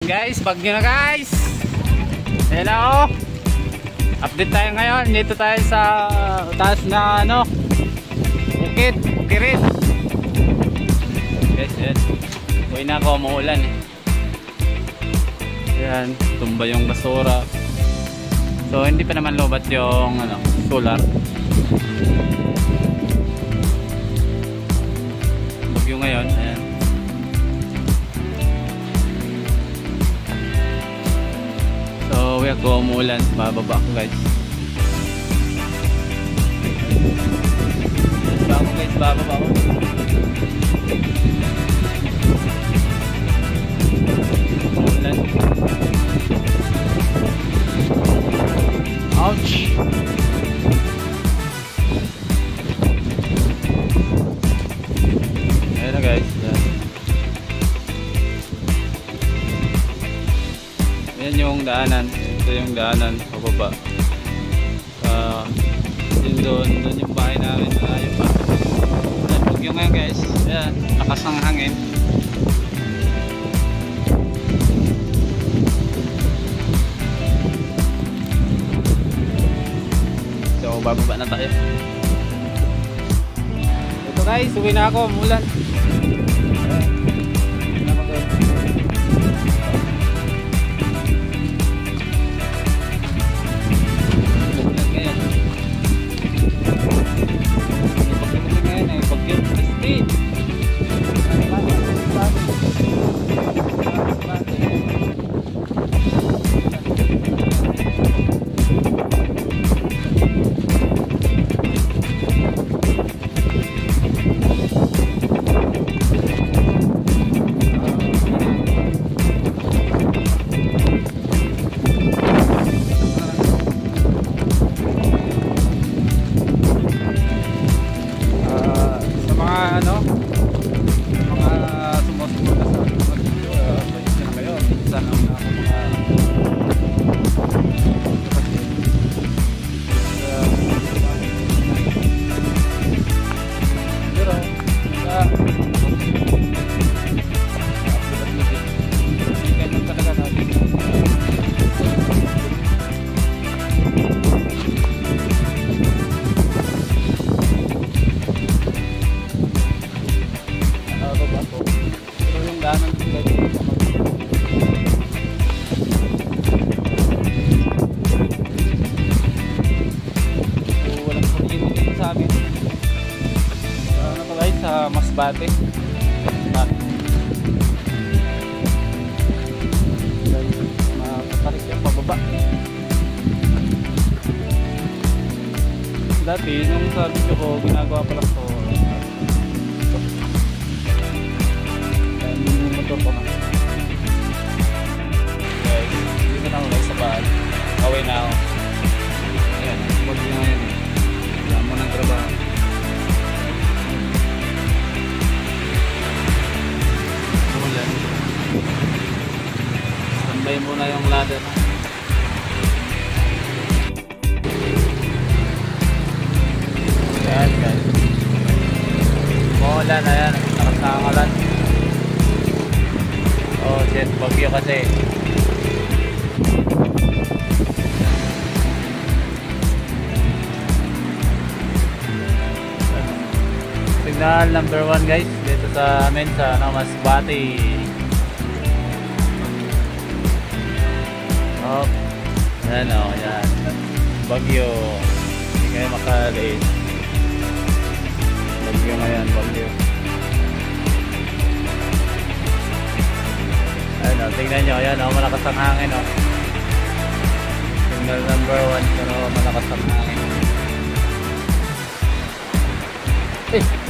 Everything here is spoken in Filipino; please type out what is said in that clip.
guys, bagyo na guys. Ayan na oh. Update tayo ngayon. Dito tayo sa taas na ano, bukid, Bukirin. Guys, ayan. Uwi na ako, umuulan eh. Ayan, tumba yung basura. So hindi pa naman lobat yung ano, solar. Bagyo ngayon, ayan. So we go, umuulan, bababa ako guys. Bababa ako. Umuulan. Ouch! Ayan na guys. Ayan yung daanan. Ito yung daanan pababa. Doon yung bahay namin. Yung bahay. Ayan, bagyo ngayon guys. Ayan, lakas ng hangin. So bababa na tayo. Ito guys, uwi na ako, umulan. Sa Masbate. Mapatarik yung pababa. Dati, nung sa video ko, ginagawa pa lang ito. Yung motor ko na. Guys, dito na ako guys sa bahay. Away na ako. Ayan, huwag nyo ngayon. Wala mo ng trabaho. Tambay muna yung ladder. Ayan guys, maulan na yan, nakasangalan. Oh shit, bagyo kasi. Signal number 1 guys, dito sa amin sa Masbate. Oh, yan o, yan. Bagyo. Hindi kayo makalaid. Bagyo ngayon, bagyo. Ayun o, tingnan nyo, yan o, malakas ang hangin o. Signal number 1, pero malakas ang hangin. Eh!